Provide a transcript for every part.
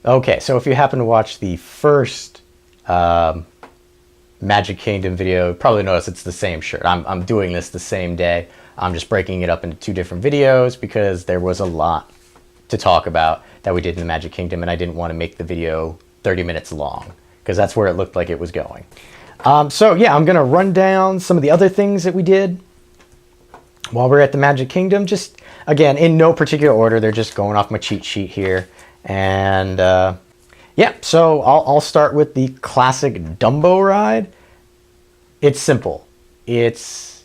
Okay, so if you happen to watch the first Magic Kingdom video, you probably notice it's the same shirt. I'm doing this the same day. I'm just breaking it up into two different videos because there was a lot to talk about that we did in the Magic Kingdom, and I didn't want to make the video 30 minutes long because that's where it looked like it was going. So yeah, I'm gonna run down some of the other things that we did while we're at the Magic Kingdom. Just again, in no particular order. They're just going off my cheat sheet here. And yeah, so I'll start with the classic Dumbo ride. It's simple. It's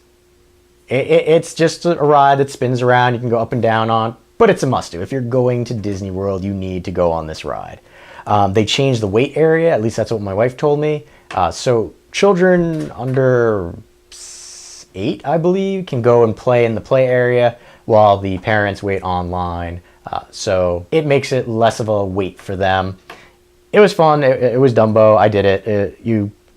just a ride that spins around. You can go up and down on, but it's a must-do. If you're going to Disney World, you need to go on this ride. They changed the wait area. At least that's what my wife told me. So children under 8, I believe, can go and play in the play area while the parents wait online. So it makes it less of a wait for them. It was fun. It was Dumbo. I did it.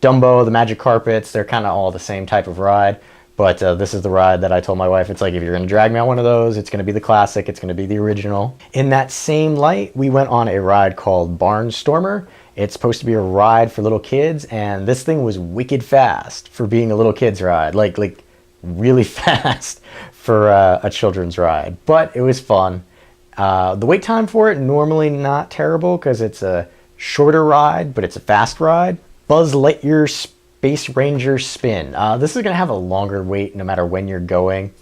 Dumbo, the Magic Carpets, they're kind of all the same type of ride. But this is the ride that I told my wife, it's like, if you're going to drag me on one of those, it's going to be the classic. It's going to be the original. In that same light, we went on a ride called Barnstormer. It's supposed to be a ride for little kids, and this thing was wicked fast for being a little kid's ride. Like really fast for a children's ride. But it was fun. The wait time for it, normally not terrible because it's a shorter ride, but it's a fast ride. Buzz Lightyear Space Ranger Spin. This is going to have a longer wait no matter when you're going.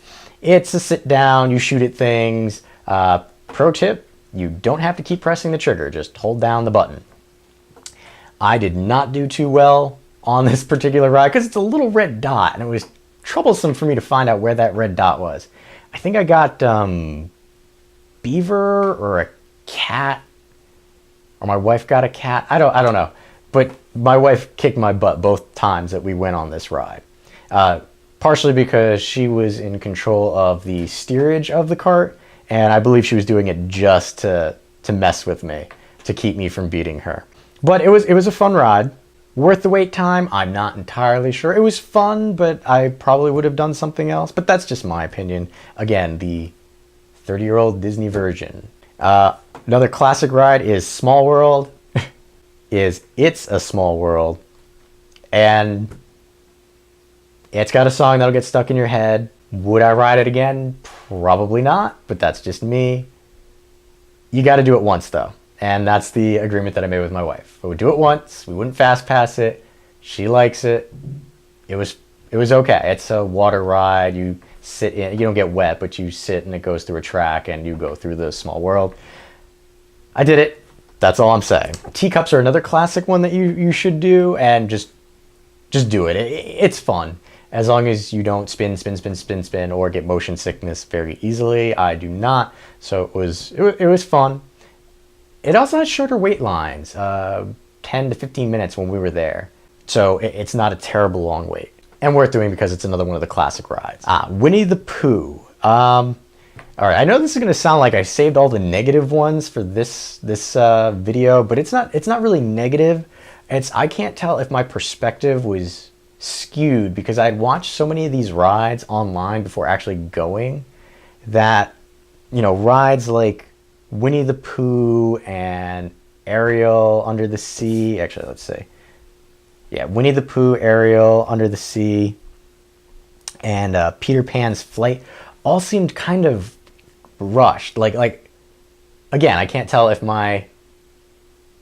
It's a sit down, you shoot at things. Pro tip, you don't have to keep pressing the trigger, just hold down the button. I did not do too well on this particular ride because it's a little red dot, and it was troublesome for me to find out where that red dot was. I think I got beaver or a cat, or my wife got a cat. I don't know. But my wife kicked my butt both times that we went on this ride. Partially because she was in control of the steerage of the cart, and I believe she was doing it just to mess with me, to keep me from beating her. But it was a fun ride. Worth the wait time? I'm not entirely sure. It was fun, but I probably would have done something else. But that's just my opinion. Again, the 30-year-old Disney version. Another classic ride is Small World. It's a Small World. And it's got a song that'll get stuck in your head. Would I ride it again? Probably not, but that's just me. You got to do it once, though. And that's the agreement that I made with my wife. I would do it once. We wouldn't fast pass it. She likes it. It was okay. It's a water ride. You sit in. You don't get wet, but you sit and it goes through a track and you go through the Small World. I did it. That's all I'm saying. Teacups are another classic one that you should do, and just do it. It's fun. As long as you don't spin, or get motion sickness very easily. I do not. So it was fun. It also has shorter wait lines, 10 to 15 minutes when we were there. So it's not a terrible long wait. And worth doing because it's another one of the classic rides. Winnie the Pooh. All right, I know this is going to sound like I saved all the negative ones for this video, but it's not really negative. I can't tell if my perspective was skewed because I'd watched so many of these rides online before actually going that, rides like Winnie the Pooh and Ariel Under the Sea. Actually, let's see. Yeah, Winnie the Pooh, Ariel Under the Sea, and Peter Pan's Flight all seemed kind of rushed. Like again, I can't tell if my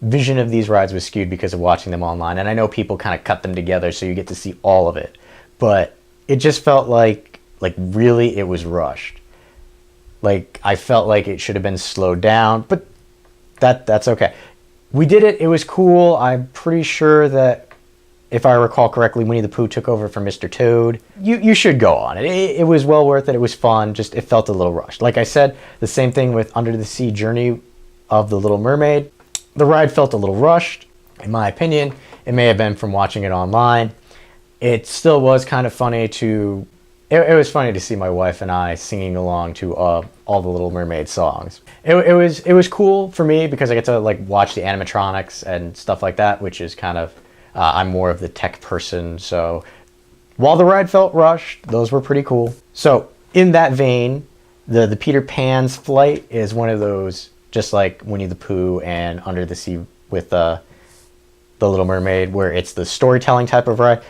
vision of these rides was skewed because of watching them online. And I know people kind of cut them together so you get to see all of it. But it just felt like really it was rushed. Like, I felt like it should have been slowed down, but that's okay. We did it. It was cool. I'm pretty sure that, if I recall correctly, Winnie the Pooh took over for Mr. Toad. You should go on it. It was well worth it. It was fun. Just, it felt a little rushed. Like I said, the same thing with Under the Sea Journey of the Little Mermaid. The ride felt a little rushed, in my opinion. It may have been from watching it online. It still was kind of funny to... It was funny to see my wife and I singing along to all the Little Mermaid songs. It was cool for me because I get to watch the animatronics and stuff like that, which is kind of... I'm more of the tech person, so while the ride felt rushed, those were pretty cool. So in that vein, the Peter Pan's Flight is one of those just like Winnie the Pooh and Under the Sea with The Little Mermaid, where it's the storytelling type of ride.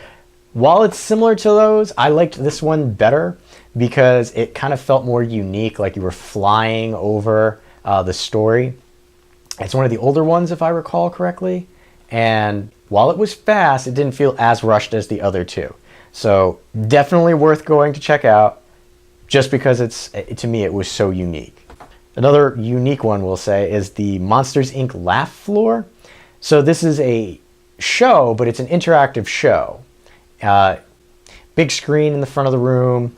While it's similar to those, I liked this one better because it kind of felt more unique, like you were flying over the story. It's one of the older ones, if I recall correctly. And while it was fast, it didn't feel as rushed as the other two. So definitely worth going to check out, just because to me, it was so unique. Another unique one, we'll say, is the Monsters, Inc. Laugh Floor. So this is a show, but it's an interactive show. Big screen in the front of the room,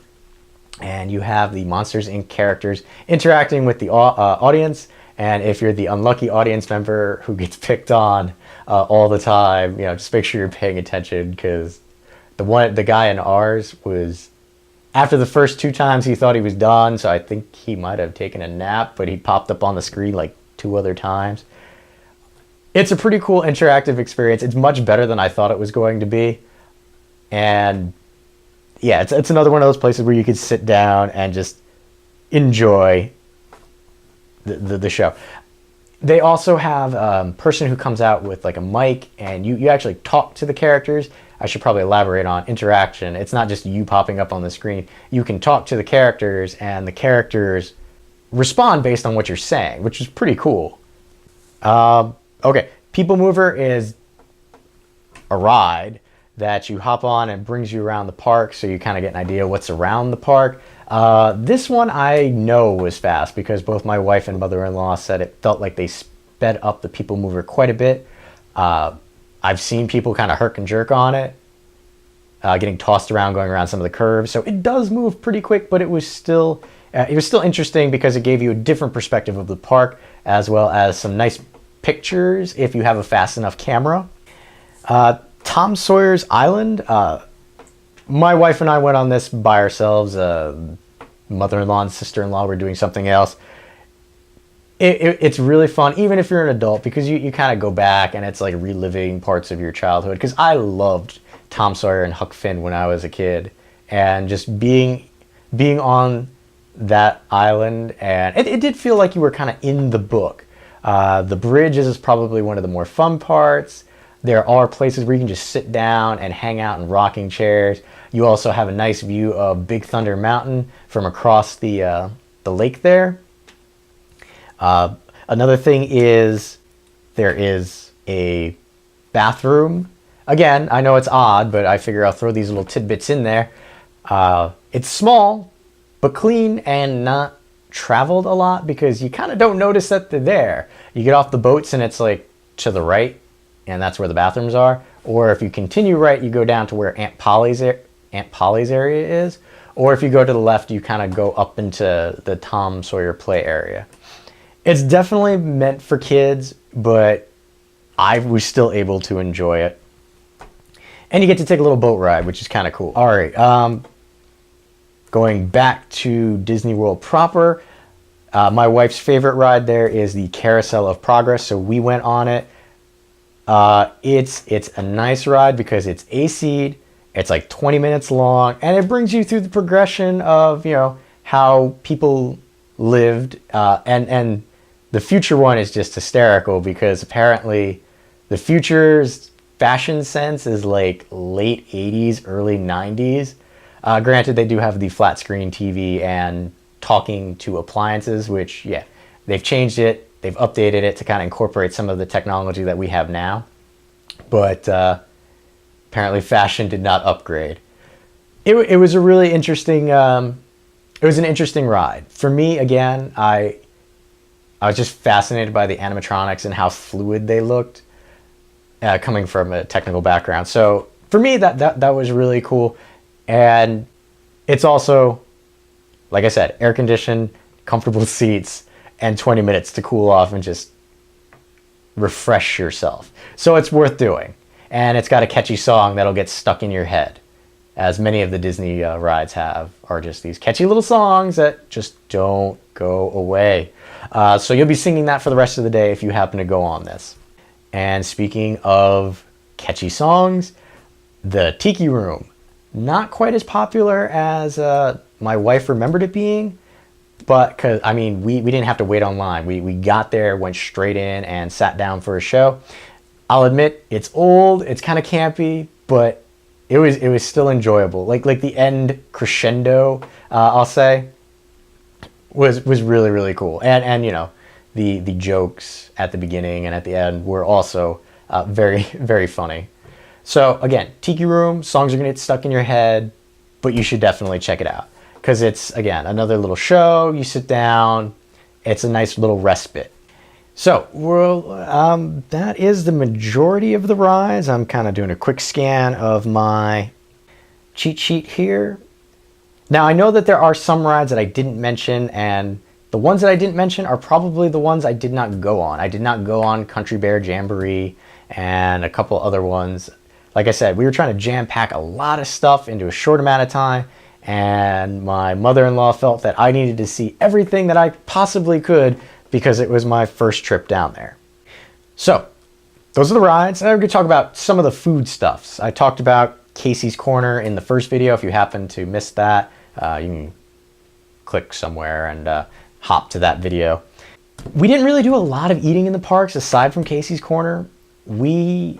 and you have the Monsters, Inc. characters interacting with the audience. And if you're the unlucky audience member who gets picked on all the time, just make sure you're paying attention, because the guy in ours was, after the first 2 times he thought he was done, so I think he might have taken a nap, but he popped up on the screen like 2 other times. It's a pretty cool interactive experience. It's much better than I thought it was going to be. And yeah, it's another one of those places where you could sit down and just enjoy the show. They also have a person who comes out with like a mic, and you actually talk to the characters. I should probably elaborate on interaction. It's not just you popping up on the screen. You can talk to the characters, and the characters respond based on what you're saying, which is pretty cool. Okay, People Mover is a ride that you hop on and brings you around the park, so you kind of get an idea what's around the park. This one I know was fast because both my wife and mother-in-law said it felt like they sped up the People Mover quite a bit. I've seen people kind of herk and jerk on it, getting tossed around, going around some of the curves. So it does move pretty quick, but it was still interesting because it gave you a different perspective of the park, as well as some nice pictures if you have a fast enough camera. Tom Sawyer's Island. My wife and I went on this by ourselves. Mother-in-law and sister-in-law were doing something else. It's really fun, even if you're an adult, because you kind of go back and it's like reliving parts of your childhood. Because I loved Tom Sawyer and Huck Finn when I was a kid, and just being on that island, and it did feel like you were kind of in the book. The bridge is probably one of the more fun parts. There are places where you can just sit down and hang out in rocking chairs. You also have a nice view of Big Thunder Mountain from across the lake there. Another thing is there is a bathroom. Again, I know it's odd, but I figure I'll throw these little tidbits in there. It's small, but clean and not traveled a lot, because you kind of don't notice that they're there. You get off the boats and it's like to the right, and that's where the bathrooms are. Or if you continue right, you go down to where Aunt Polly's area is. Or if you go to the left, you kind of go up into the Tom Sawyer play area. It's definitely meant for kids, but I was still able to enjoy it. And you get to take a little boat ride, which is kind of cool. All right, going back to Disney World proper, my wife's favorite ride there is the Carousel of Progress, so we went on it. It's a nice ride because it's AC'd, it's like 20 minutes long, and it brings you through the progression of, how people lived, and the future one is just hysterical, because apparently the future's fashion sense is like late 80s, early 90s. Granted, they do have the flat screen TV and talking to appliances, which, yeah, they've changed it. They've updated it to kind of incorporate some of the technology that we have now. But apparently fashion did not upgrade. It was a really interesting, it was an interesting ride. For me, again, I was just fascinated by the animatronics and how fluid they looked, coming from a technical background. So for me, that was really cool. And it's also, like I said, air conditioned, comfortable seats, and 20 minutes to cool off and just refresh yourself. So it's worth doing. And it's got a catchy song that'll get stuck in your head, as many of the Disney rides are just these catchy little songs that just don't go away. So you'll be singing that for the rest of the day if you happen to go on this. And speaking of catchy songs, the Tiki Room. Not quite as popular as my wife remembered it being, But because, I mean, we didn't have to wait online. We got there, went straight in, and sat down for a show. I'll admit, it's old, it's kind of campy, but it was still enjoyable. Like the end crescendo, I'll say, was really, really cool. And you know, the jokes at the beginning and at the end were also very, very funny. So again, Tiki Room, songs are gonna get stuck in your head, but you should definitely check it out. Because it's, again, another little show, you sit down, it's a nice little respite. So, that is the majority of the rides. I'm kind of doing a quick scan of my cheat sheet here. Now, I know that there are some rides that I didn't mention, and the ones that I didn't mention are probably the ones I did not go on. I did not go on Country Bear Jamboree and a couple other ones. Like I said, we were trying to jam-pack a lot of stuff into a short amount of time, and my mother-in-law felt that I needed to see everything that I possibly could because it was my first trip down there. So, those are the rides. And I'm going to talk about some of the food stuffs. I talked about Casey's Corner in the first video. If you happen to miss that, you can click somewhere and hop to that video. We didn't really do a lot of eating in the parks aside from Casey's Corner. My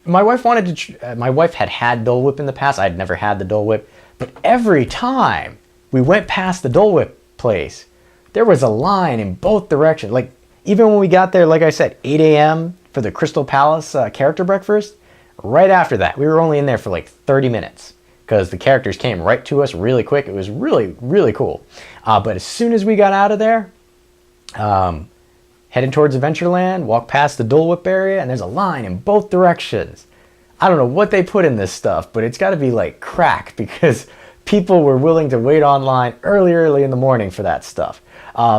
wife had Dole Whip in the past. I'd never had the Dole Whip. But every time we went past the Dole Whip place, there was a line in both directions. Like, even when we got there, like I said, 8 a.m. for the Crystal Palace character breakfast, right after that, we were only in there for like 30 minutes because the characters came right to us really quick. It was really, really cool. But as soon as we got out of there, headed towards Adventureland, walked past the Dole Whip area, and there's a line in both directions. I don't know what they put in this stuff, but it's got to be like crack because people were willing to wait online early in the morning for that stuff.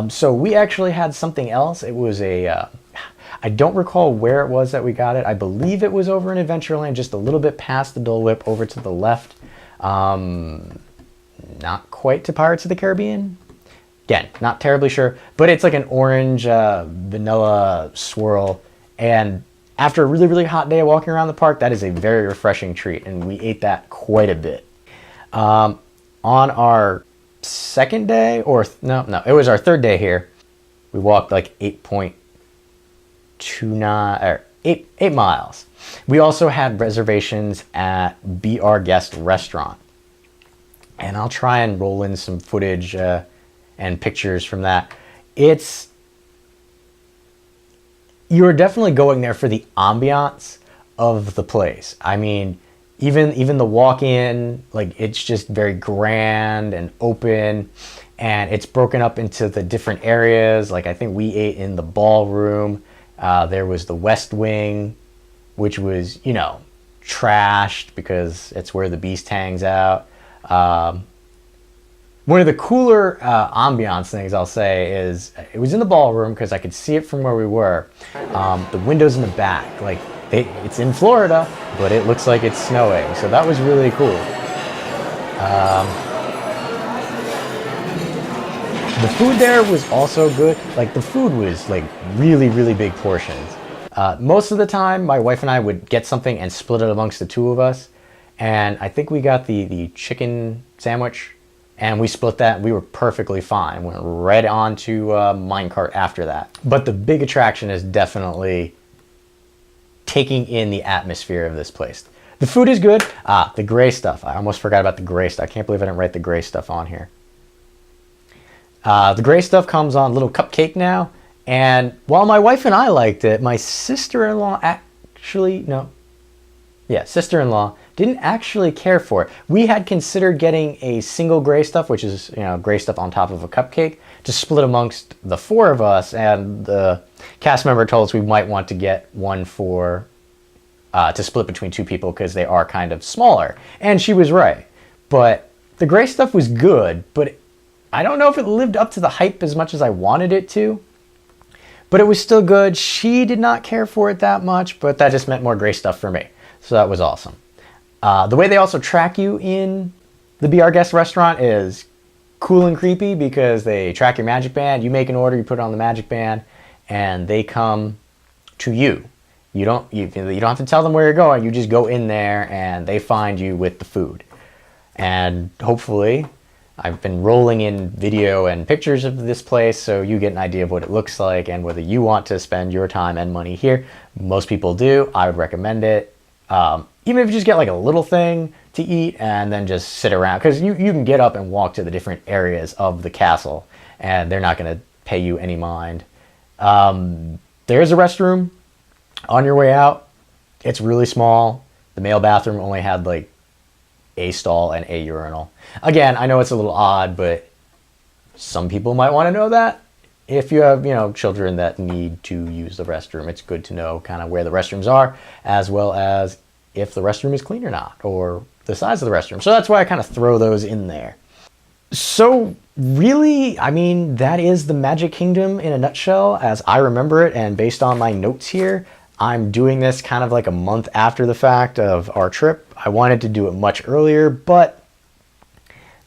So we actually had something else. It was I don't recall where it was that we got it. I believe it was over in Adventureland, just a little bit past the Dole Whip over to the left. Not quite to Pirates of the Caribbean. Again, not terribly sure, but it's like an orange vanilla swirl. And after a really, really hot day of walking around the park, that is a very refreshing treat. And we ate that quite a bit. On our second day, it was our third day here. We walked like 8.29 or 8 miles. We also had reservations at Be Our Guest restaurant, and I'll try and roll in some footage and pictures from that. You're definitely going there for the ambiance of the place. I mean, even the walk-in, like, it's just very grand and open, and it's broken up into the different areas. Like, I think we ate in the ballroom. There was the West Wing, which was, you know, trashed because it's where the Beast hangs out. One of the cooler ambiance things I'll say is it was in the ballroom because I could see it from where we were. The windows in the back, like, it's in Florida, but it looks like it's snowing. So that was really cool. The food there was also good. Like, the food was like really, really big portions. Most of the time, my wife and I would get something and split it amongst the two of us. And I think we got the chicken sandwich, and we split that. We were perfectly fine. Went right on to minecart after that. But the big attraction is definitely taking in the atmosphere of this place. The food is good. The gray stuff. I almost forgot about the gray stuff. I can't believe I didn't write the gray stuff on here. The gray stuff comes on little cupcake now. And while my wife and I liked it, my sister-in-law sister-in-law didn't actually care for it. We had considered getting a single gray stuff, which is, you know, gray stuff on top of a cupcake, to split amongst the four of us, and the cast member told us we might want to get one for to split between two people because they are kind of smaller. And she was right. But the gray stuff was good, but I don't know if it lived up to the hype as much as I wanted it to. But it was still good. She did not care for it that much, but that just meant more gray stuff for me. So that was awesome. The way they also track you in the Be Our Guest restaurant is cool and creepy because they track your Magic Band. You make an order, you put it on the Magic Band, and they come to you. You don't have to tell them where you're going. You just go in there, and they find you with the food. And hopefully, I've been rolling in video and pictures of this place so you get an idea of what it looks like and whether you want to spend your time and money here. Most people do. I would recommend it. Even if you just get like a little thing to eat and then just sit around, because you can get up and walk to the different areas of the castle and they're not going to pay you any mind. There's a restroom on your way out. It's really small. The male bathroom only had like a stall and a urinal. Again, I know it's a little odd, but some people might want to know that. If you have, children that need to use the restroom, it's good to know kind of where the restrooms are, as well as if the restroom is clean or not, or the size of the restroom. So that's why I kind of throw those in there. So really, I mean, that is the Magic Kingdom in a nutshell as I remember it. And based on my notes here, I'm doing this kind of like a month after the fact of our trip. I wanted to do it much earlier, but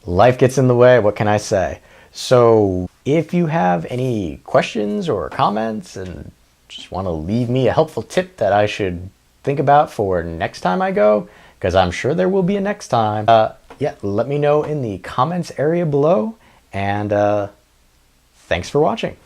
life gets in the way. What can I say? So if you have any questions or comments and just want to leave me a helpful tip that I should think about for next time I go, because I'm sure there will be a next time, yeah, let me know in the comments area below. And thanks for watching.